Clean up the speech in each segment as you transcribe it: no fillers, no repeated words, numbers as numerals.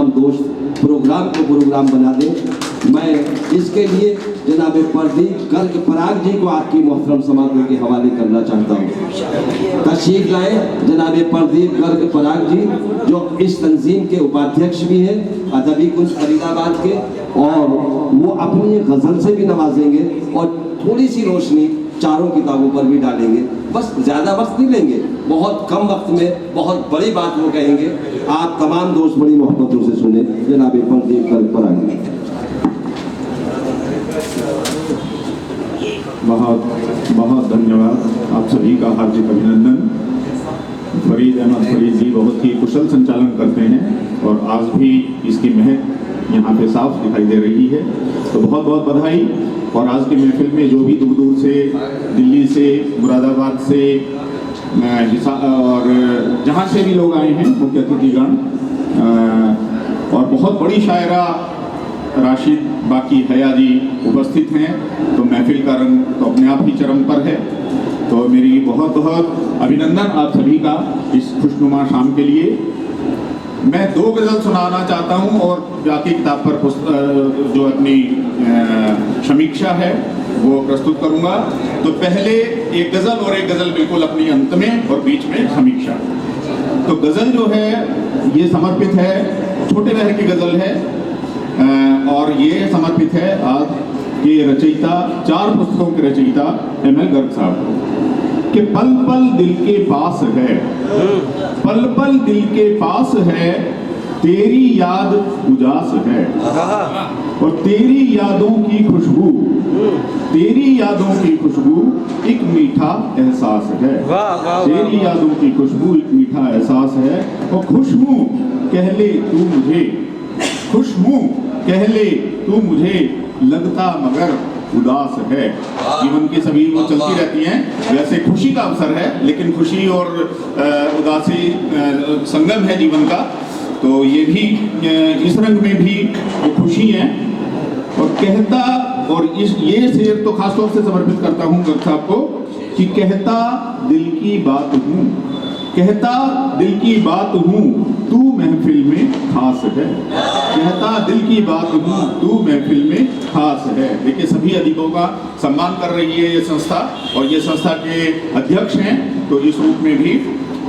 तमाम दोस्त प्रोग्राम को प्रोग्राम बना दें। मैं इसके लिए जनाब प्रदीप गर्ग पराग जी को आपकी मोहतरम समातों के हवाले करना चाहता हूँ। तशरीफ लाए जनाब प्रदीप गर्ग पराग जी, जो इस तंजीम के उपाध्यक्ष भी हैं, अदबी कुंज फरीदाबाद के, और वो अपनी गज़ल से भी नवाजेंगे और थोड़ी सी रोशनी चारों किताबों पर भी डालेंगे। बस ज़्यादा वक्त नहीं लेंगे, बहुत कम वक्त में बहुत बड़ी बात वो कहेंगे। आप तमाम दोस्त बड़ी मोहब्बतों से सुने जनाब प्रदीप गर्ग पराग जी। बहुत बहुत धन्यवाद, आप सभी का हार्दिक अभिनंदन। फरीद अहमद फरीद जी बहुत ही कुशल संचालन करते हैं और आज भी इसकी महक यहाँ पे साफ दिखाई दे रही है, तो बहुत बहुत बधाई। और आज की महफिल में जो भी दूर दूर से, दिल्ली से, मुरादाबाद से और जहाँ से भी लोग आए हैं, मुख्य अतिथिगण, और बहुत बड़ी शायरा राशिद बाकी हया जी उपस्थित हैं, तो महफिल का रंग तो अपने आप ही चरम पर है। तो मेरी बहुत बहुत अभिनंदन आप सभी का इस खुशनुमा शाम के लिए। मैं 2 गज़ल सुनाना चाहता हूं और बाकी किताब पर जो अपनी समीक्षा है वो प्रस्तुत करूंगा। तो पहले एक गज़ल और एक गज़ल बिल्कुल अपनी अंत में और बीच में समीक्षा। तो गज़ल जो है ये समर्पित है, छोटे लहर की गज़ल है, और ये समर्पित है आज के रचयिता, 4 पुस्तकों के रचयिता एम.एल. गर्ग साहब को, कि पल पल दिल के पास है, पल पल दिल के पास है, तेरी याद उजास है, और तेरी यादों की खुशबू, तेरी यादों की खुशबू एक मीठा एहसास है, तेरी यादों की खुशबू एक मीठा एहसास है। और खुश हूँ कह ले तू मुझे, खुश हूँ कह ले तू मुझे, लगता मगर उदास है। जीवन की सभी वो चलती रहती हैं, वैसे खुशी का अवसर है, लेकिन खुशी और उदासी संगम है जीवन का, तो ये भी इस रंग में भी खुशी है। और कहता, और ये शेर तो खासतौर से समर्पित करता हूँ गर्ग साहब को, कि कहता दिल की बात हूँ, कहता दिल की बात हूँ, तू महफिल में खास है, कहता दिल की बात हूँ, तू महफिल में खास है। देखिए सभी अदीबों का सम्मान कर रही है ये संस्था, और ये संस्था के अध्यक्ष हैं, तो इस रूप में भी।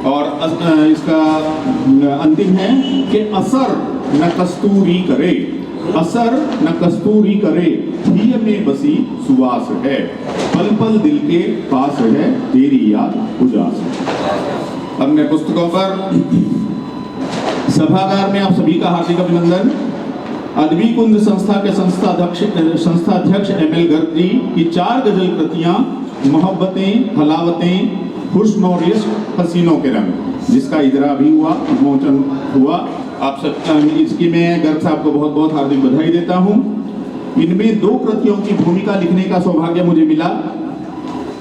और इसका अंतिम है कि असर न कस्तूरी करे, असर न कस्तूरी करे, हिय में बसी सुवास है, पल पल दिल के पास है, तेरी याद उजास है। अपने पुस्तकों पर सभागार में आप सभी का हार्दिक अभिनंदन। अदबी कुंज संस्था के संस्थाध्यक्ष एम.एल. गर्ग जी की 4 गजल कृतियां, मोहब्बतें, हलावतें, हुस्न और इश्क, हसीनों के रंग, जिसका इजरा भी हुआ, विमोचन हुआ। आप सब इसकी मैं गर्ग साहब को बहुत बहुत हार्दिक बधाई देता हूँ। इनमें 2 कृतियों की भूमिका लिखने का सौभाग्य मुझे मिला।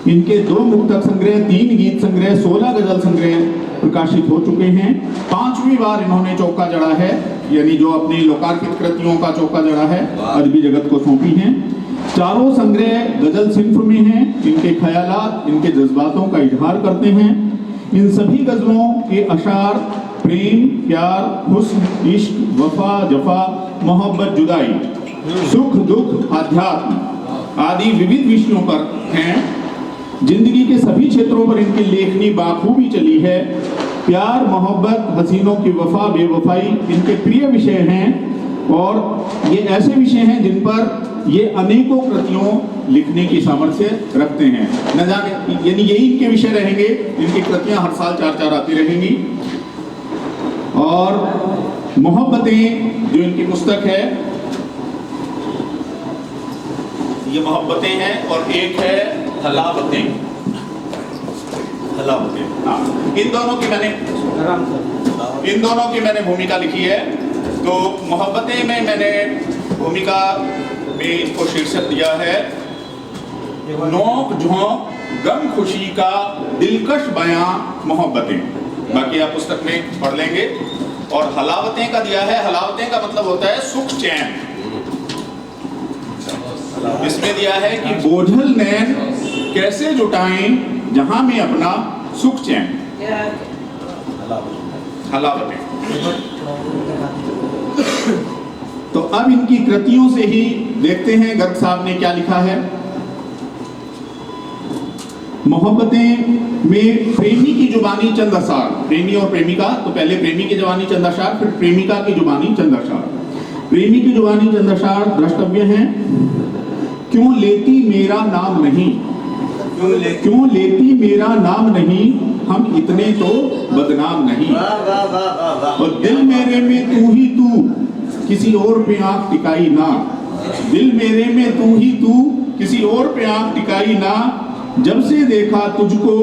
इनके 2 मुक्तक संग्रह, 3 गीत संग्रह, 16 गजल संग्रह प्रकाशित हो चुके हैं। 5वीं बार इन्होंने चौका जड़ा है, यानी जो अपनी लोकार्पित कृतियों का चौका जड़ा है, अदबी जगत को सौंपी हैं। चारों संग्रह गजल सिंफ में हैं। इनके ख्यालात, इनके जज्बातों का इजहार करते हैं। इन सभी गजलों के अशार प्रेम, प्यार, हुस्न, इश्क, वफा, जफा, मोहब्बत, जुदाई, सुख, दुख, आध्यात्म आदि विविध विषयों पर हैं। जिंदगी के सभी क्षेत्रों पर इनकी लेखनी बाखूबी चली है। प्यार, मोहब्बत, हसीनों की वफा, बेवफाई इनके प्रिय विषय हैं, और ये ऐसे विषय हैं जिन पर ये अनेकों कृतियों लिखने की सामर्थ्य रखते हैं। न जाने, यानी यही इनके विषय रहेंगे, इनकी कृतियां हर साल 4-4 आती रहेंगी। और मोहब्बतें जो इनकी पुस्तक है, ये मोहब्बतें हैं, और एक है हलावतें। हलावतें, हाँ, इन दोनों की मैंने भूमिका लिखी है। तो मोहब्बतें में मैंने भूमिका में इनको शीर्षक दिया है नोक झोंक गम खुशी का दिलकश बयां मोहब्बतें। बाकी आप पुस्तक में पढ़ लेंगे। और हलावतें का दिया है, हलावतें का मतलब होता है सुख चैन। इसमें दिया है कि बोझल नैन कैसे जुटाएं जहां में अपना सुख चैन। हलावतें तो अब इनकी कृतियों से ही देखते हैं गर्ग साहब ने क्या लिखा है। मोहब्बतें में प्रेमी की जुबानी चंद अशार, प्रेमी और प्रेमिका, तो पहले प्रेमी की जुबानी चंद अशार, फिर प्रेमिका की जुबानी चंद अशार। प्रेमी की जुबानी चंद अशार द्रष्टव्य हैं। क्यों लेती मेरा नाम नहीं, क्यों लेती मेरा नाम नहीं, हम इतने तो बदनाम नहीं। और दिल मेरे में तू ही तू, किसी और पे आंख टिकाई ना। दिल मेरे में तू ही तू, किसी और पे आंख टिकाई ना। जब से देखा तुझको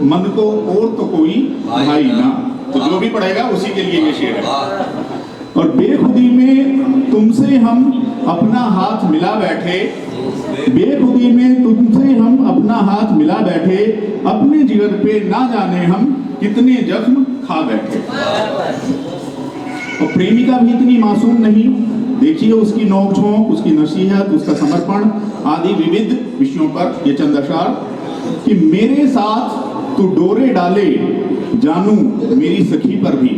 मन को और तो कोई भाई ना। तो जो भी पढ़ेगा उसी के लिए ये शेर है। और बेखुदी में तुमसे हम अपना हाथ मिला बैठे, बेखुदी में तुमसे हम अपना हाथ मिला बैठे, अपने जिगर पे ना जाने हम कितने जख्म खा बैठे। और प्रेमिका भी इतनी मासूम नहीं। देखिए उसकी नोक-झोंक, उसकी नसीहत, उसका समर्पण आदि विविध विषयों पर ये चंद अशार कि मेरे साथ तू डोरे डाले जानू मेरी सखी पर भी,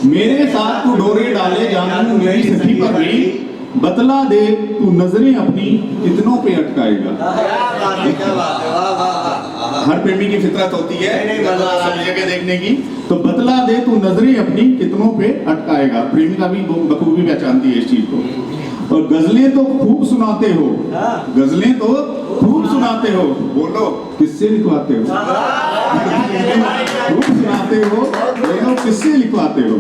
मेरे साथ तू डोरे डाले जानू मेरी सखी पर भी, बतला दे तू नजरें अपनी कितनों पे अटकाएगा। हर प्रेमी की फितरत होती है सभी जगह देखने की, तो बतला दे तू नजरें अपनी कितनों पे अटकाएगा। प्रेमिका भी बखूबी पहचानती है इस चीज को। और गजलें तो खूब सुनाते हो, गजलें तो खूब सुनाते हो, बोलो किससे लिखवाते हो। खूब सुनाते हो, बोलो किससे लिखवाते हो।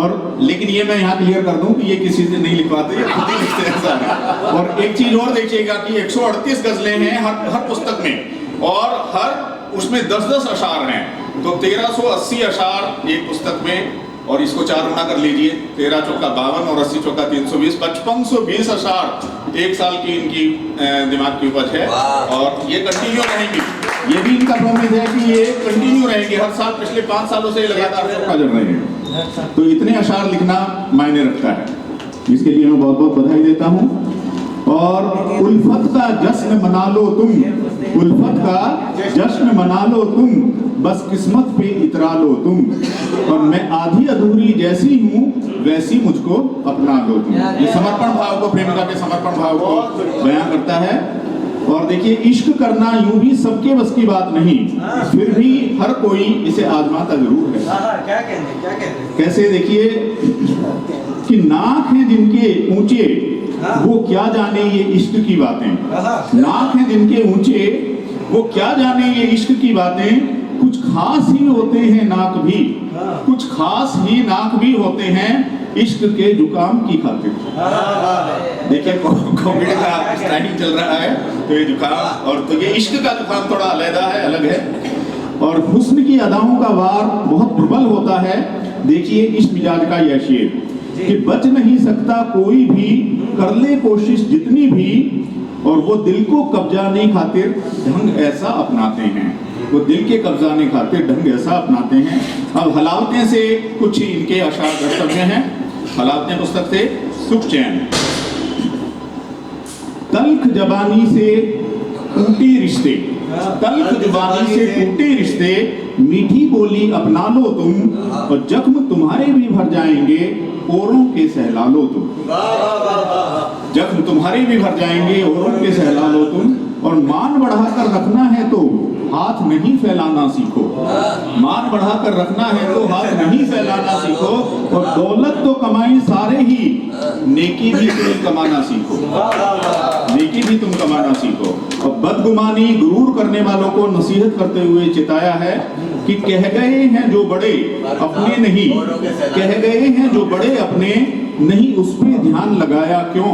और लेकिन ये मैं यहाँ क्लियर कर दूं कि ये किसी से नहीं लिखवाते, ये खुद ही लिखते हैं ऐसा। और एक चीज और देखिएगा कि 138 गजलें हैं हर पुस्तक में, और हर उसमें 10-10 अशार हैं। तो 1380 अशार एक पुस्तक में, और इसको 4 गुना कर लीजिए, 13 चौका 52 और 80 चौका 320, 5520 अशार एक साल की इनकी दिमाग की उपज है। और ये कंटिन्यू रहेंगी, ये भी इनका प्रॉमिस है कि ये कंटिन्यू रहेंगी हर साल। पिछले 5 सालों से लगातार चौका जड़ रहे हैं। तो इतने अशार लिखना मायने रखता है, इसके लिए मैं बहुत बहुत बधाई देता हूँ। और उल्फत का जश्न मना लो तुम, उल्फत का जश्न मना लो तुम, बस किस्मत पे इतरा लो तुम। और मैं आधी अधूरी जैसी हूँ वैसी मुझको अपना लो तुम। ये समर्पण भाव को, प्रेमिका के समर्पण भाव को बयां करता है। और देखिए इश्क करना यूं भी सबके बस की बात नहीं, फिर भी हर कोई इसे आजमाता जरूर है। क्या कहते कैसे, देखिए कि नाक है जिनके ऊंचे वो क्या जाने ये इश्क की बातें, नाक है जिनके ऊंचे वो क्या जाने ये इश्क की बातें। कुछ खास ही होते हैं नाक भी, कुछ खास ही नाक भी होते हैं इश्क के जुकाम की खातिर। देखिए कोविड का टाइम चल रहा है, तो ये जुकाम और तो ये इश्क का जुकाम थोड़ा अलग है, अलग है। और हुस्न की अदाओं का वार बहुत प्रबल होता है। देखिए इस मिजाज का यह शेर कि बच नहीं सकता कोई भी, कर ले कोशिश जितनी भी, और वो दिल को कब्जाने खातिर ढंग ऐसा अपनाते हैं, वो दिल के कब्जाने खातिर ढंग ऐसा अपनाते हैं। अब हलावतें से कुछ इनके अशार दर्शव्य हैं। हलावतें पुस्तक से सुख चैन। तल्ख जबानी से टूटे रिश्ते, तल्ख जुबानी से टूटे रिश्ते, मीठी बोली अपना लो तुम, और जख्म तुम्हारे भी भर जाएंगे औरों के सहला लो तुम। जख्म तुम्हारे भी भर जाएंगे औरों के सहला लो तुम। और मान बढ़ाकर रखना है तो हाथ नहीं फैलाना सीखो, मान बढ़ाकर रखना है तो हाथ नहीं फैलाना सीखो। और दौलत तो कमाई सारे ही, नेकी भी तुम कमाना सीखो, नेकी भी तुम कमाना सीखो। और बदगुमानी गुरूर करने वालों को नसीहत करते हुए चिताया है कि कह गए हैं जो बड़े अपने नहीं, कह गए हैं जो बड़े अपने नहीं, उस पे ध्यान लगाया क्यों।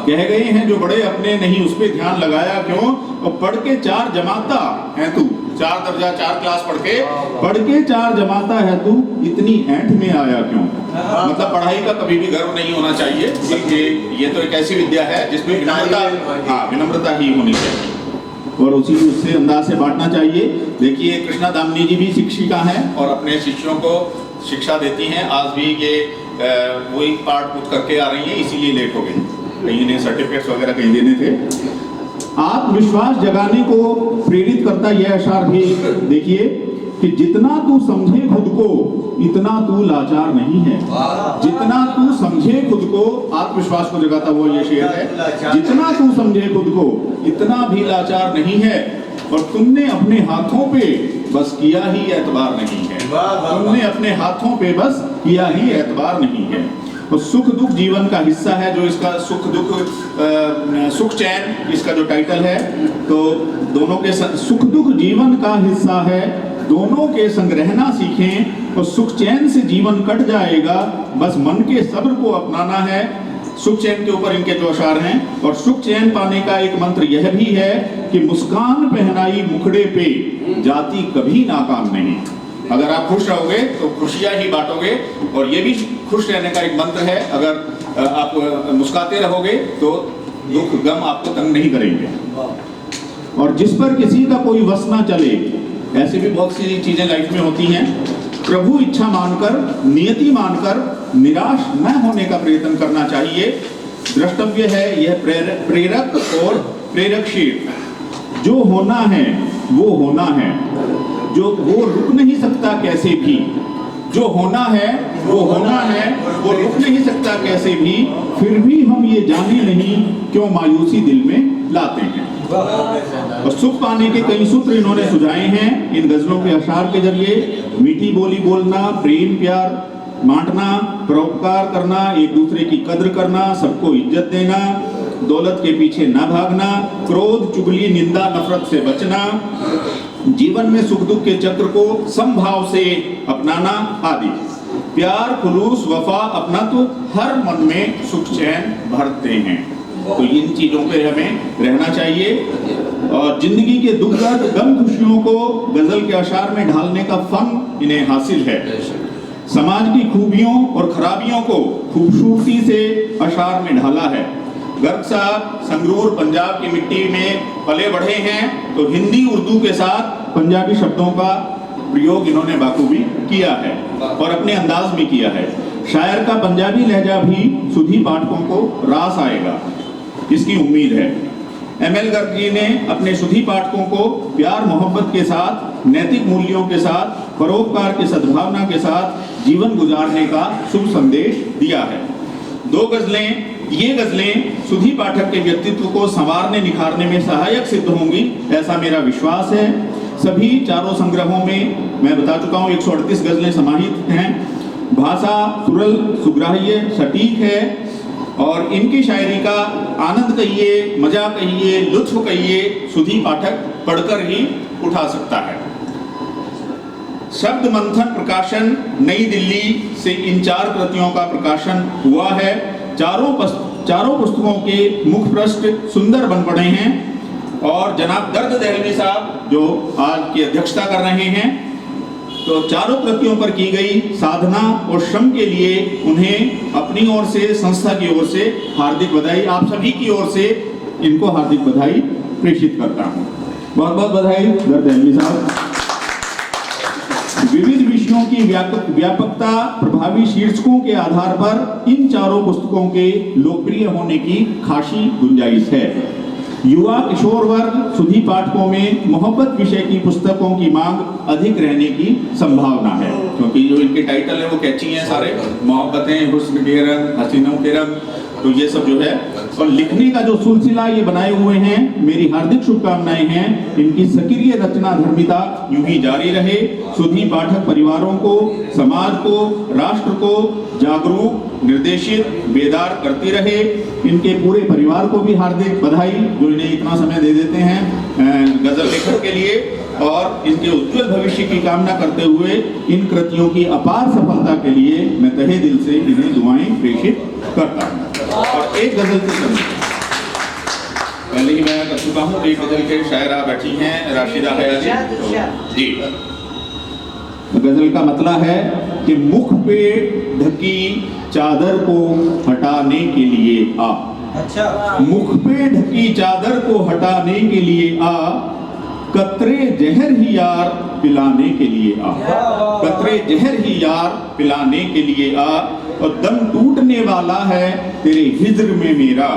कह गए हैं जो बड़े अपने नहीं, उस पे ध्यान लगाया क्यों। और पढ़ के 4 जमाता है तू, 4 दर्जा 4 क्लास पढ़ के 4 जमाता है तू, इतनी ऐंठ में आया क्यों। मतलब पढ़ाई का कभी भी गर्व नहीं होना चाहिए, बल्कि ये तो एक ऐसी विद्या है जिसमें विनम्रता, विनम्रता ही होनी चाहिए, और उसी उससे अंदाज से बांटना चाहिए। देखिए कृष्णा दामनी जी भी शिक्षिका हैं और अपने शिष्यों को शिक्षा देती हैं। आज भी ये वही पाठ पूछ करके आ रही हैं, इसीलिए लेट हो गई, कहीं इन्हें सर्टिफिकेट्स वगैरह कहीं देने थे। आत्मविश्वास जगाने को प्रेरित करता यह अशार भी देखिए कि जितना तू समझे खुद को इतना तू लाचार नहीं है। जितना तू समझे खुद को, आत्मविश्वास को जगाता हुआ ये शेर है, जितना तू समझे खुद को इतना भी लाचार नहीं है, और तुमने अपने हाथों पे बस किया ही एतबार नहीं है। तुमने अपने हाथों पे बस किया ही एतबार नहीं है। और सुख दुख जीवन का हिस्सा है, जो इसका सुख दुख सुख चैन इसका जो टाइटल है, तो दोनों के सुख दुख जीवन का हिस्सा है, दोनों के संग रहना सीखें और सुख चैन से जीवन कट जाएगा, बस मन के सब्र को अपनाना है। सुख चैन के ऊपर इनके जो अशार हैं। और सुख चैन पाने का एक मंत्र यह भी है कि मुस्कान पहनाई मुखड़े पे जाति कभी नाकाम नहीं। अगर आप खुश रहोगे तो खुशियां ही बांटोगे, और ये भी खुश रहने का एक मंत्र है, अगर आप मुस्कुराते रहोगे तो दुख गम आपको तंग नहीं करेंगे। और जिस पर किसी का कोई वश ना चले, ऐसी भी बहुत सी चीजें लाइफ में होती हैं, प्रभु इच्छा मानकर, नियति मानकर निराश न होने का प्रयत्न करना चाहिए। द्रष्टव्य है यह प्रेरक और प्रेरकशील। जो होना है वो होना है, जो वो रुक नहीं सकता कैसे भी। जो होना है वो होना है, वो रुक नहीं सकता कैसे भी। फिर भी हम ये जाने नहीं क्यों मायूसी दिल में लाते हैं। और सुख पाने के कई सूत्र इन्होंने सुझाए हैं इन गजलों के अशार के जरिए। मीठी बोली बोलना, प्रेम प्यार बांटना, परोपकार करना, एक दूसरे की कद्र करना, सबको इज्जत देना, दौलत के पीछे न भागना, क्रोध चुगली निंदा नफरत से बचना, जीवन में सुख दुख के चक्र को समभाव से अपनाना आदि। प्यार खुलूस वफा अपना तो हर मन में सुख चैन भरते हैं। तो इन चीजों पे हमें रहना चाहिए। और जिंदगी के दुख दर्द गम खुशियों को गजल के अशार में ढालने का फन इन्हें हासिल है। समाज की खूबियों और खराबियों को खूबसूरती से अशार में ढाला है। गर्ग साहब संगरूर पंजाब की मिट्टी में पले बढ़े हैं, तो हिंदी उर्दू के साथ पंजाबी शब्दों का प्रयोग इन्होंने बाखूबी किया है और अपने अंदाज में किया है। शायर का पंजाबी लहजा भी सुधी पाठकों को रास आएगा, इसकी उम्मीद है। एमएल गर्ग जी ने अपने सुधी पाठकों को प्यार मोहब्बत के साथ, नैतिक मूल्यों के साथ, परोपकार की सद्भावना के साथ जीवन गुजारने का शुभ संदेश दिया है। ये गजलें सुधी पाठक के व्यक्तित्व को संवारने निखारने में सहायक सिद्ध होंगी, ऐसा मेरा विश्वास है। सभी चारों संग्रहों में मैं बता चुका हूँ 138 गजलें समाहित हैं। भाषा सुरल सुग्राह्य सटीक है और इनकी शायरी का आनंद कहिए, मजा कहिए, लुत्फ कहिए, सुधी पाठक पढ़कर ही उठा सकता है। शब्द मंथन प्रकाशन नई दिल्ली से इन 4 कृतियों का प्रकाशन हुआ है। चारों पुस्तकों के मुख पृष्ठ सुंदर बन पड़े हैं और जनाब दर्द दहलवी साहब जो आज की अध्यक्षता कर रहे हैं, तो चारों कृतियों पर की गई साधना और श्रम के लिए उन्हें अपनी ओर से, संस्था की ओर से हार्दिक बधाई, आप सभी की ओर से इनको हार्दिक बधाई प्रेषित करता हूँ। बहुत बहुत बधाई दर्द दहलवी साहब। विविध विषयों की व्यापकता, प्रभावी शीर्षकों के आधार पर इन चारों पुस्तकों के लोकप्रिय होने की खासी गुंजाइश है। युवा किशोर वर्ग सुधी पाठकों में मोहब्बत विषय की पुस्तकों की मांग अधिक रहने की संभावना है, क्योंकि जो इनके टाइटल है वो कैची हैं सारे, मोहब्बतें, हुस्न के रंग, हसीनों के रंग, तो ये सब जो है। और लिखने का जो सिलसिला ये बनाए हुए हैं, मेरी हार्दिक शुभकामनाएं हैं इनकी सक्रिय रचना धर्मिता यूं ही जारी रहे। सुधी पाठक परिवारों को, समाज को, राष्ट्र को जागरूक, निर्देशित, बेदार करती रहे। इनके पूरे परिवार को भी हार्दिक बधाई जो इन्हें इतना समय दे देते हैं गजल लेखन के लिए, और इनके उज्जवल भविष्य की कामना करते हुए इन कृतियों की अपार सफलता के लिए मैं तहे दिल से इन्हें दुआएं प्रेषित करता हूँ। और एक गजल के पहले ही मैं कर चुका हूँ, एक गजल के शायरा बैठी हैं राशिदा हयाती जी। गजल का मतलब है कि मुख पे ढकी चादर को हटाने के लिए आ। अच्छा। मुख पे ढकी चादर को हटाने के लिए आ, कतरे जहर ही यार पिलाने के लिए आ। कतरे जहर ही यार पिलाने के लिए आ, और दम टूटने वाला है तेरे हिज्र में मेरा।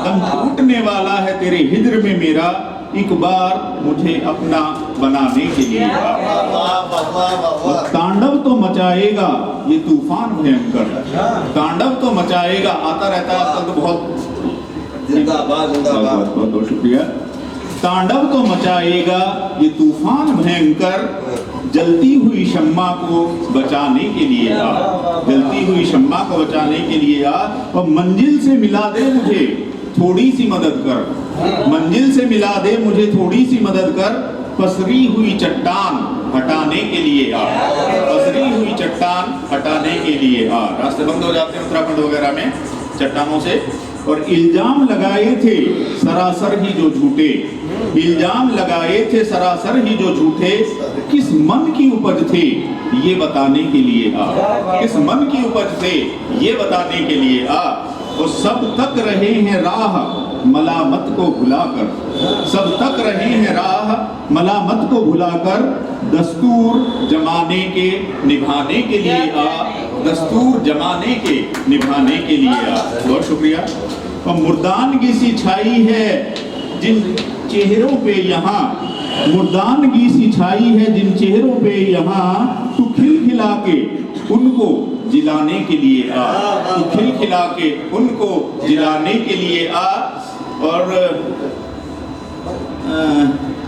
दम टूटने वाला है तेरे हिज्र में मेरा, एक बार मुझे अपना बनाने के लिए तांडव तो मचाएगा ये तूफान भयंकर, तांडव तो मचाएगा, आता रहता है आजकल तो बहुत। जिंदाबाद जिंदाबाद। बहुत बहुत शुक्रिया। तांडव तो मचाएगा ये तूफान भयंकर, जलती हुई शम्मा को बचाने के लिए आ, जलती हुई शम्मा को बचाने के लिए आ, और मंजिल से मिला दे मुझे थोड़ी सी मदद कर, मंजिल से मिला दे मुझे थोड़ी सी मदद कर, पसरी हुई चट्टान हटाने के लिए आ, पसरी हुई चट्टान हटाने के लिए आ। रास्ते बंद हो जाते हैं उत्तराखंड वगैरह में चट्टानों से। और इल्जाम लगाए थे सरासर ही जो झूठे, इल्जाम लगाए थे सरासर ही जो झूठे, किस मन की उपज थे ये बताने के लिए आ, किस मन की उपज थे ये बताने के लिए आ। वो सब तक रहे हैं राह मलामत को भुलाकर, सब तक रहे हैं राह मलामत को भुलाकर, दस्तूर जमाने के निभाने के लिए आ, दस्तूर जमाने के निभाने के लिए आ। बहुत शुक्रिया। और मुर्दानगी सी छाई है जिन चेहरों पे यहाँ, मुर्दानगी सी छाई है जिन चेहरों पे यहाँ, तू खिलखिला के उनको जिलाने के लिए आ, तू खिलखिला के उनको जिलाने के लिए आ। और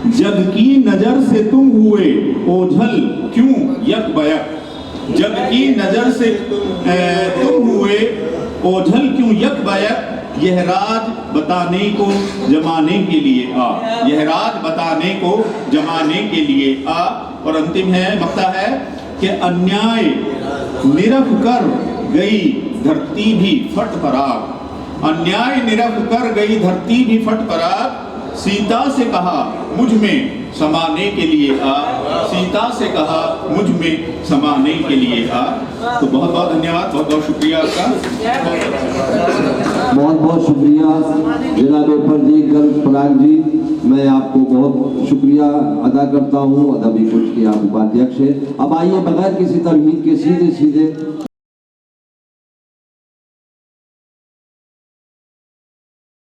जग की नजर से तुम हुए ओझल क्यों यक बयक, जग की नजर से तुम हुए ओझल क्यों यक बयक, यह राज बताने को जमाने के लिए आ, यह राज बताने को जमाने के लिए आ। और अंतिम है मक्ता है कि अन्याय निरख कर गई धरती भी फट पराग, अन्याय निरख कर गई धरती भी फट पराग, सीता से कहा मुझ में समाने के लिए आ, सीता से कहा मुझ में समाने के लिए आ। तो बहुत बहुत धन्यवाद, बहुत बहुत शुक्रिया आपका। बहुत बहुत शुक्रिया जनाब प्रदीप गर्ग पराग जी, मैं आपको बहुत शुक्रिया अदा करता हूँ। अदबी कुछ के आप उपाध्यक्ष हैं। अब आइए बगैर किसी तमहीद के सीधे सीधे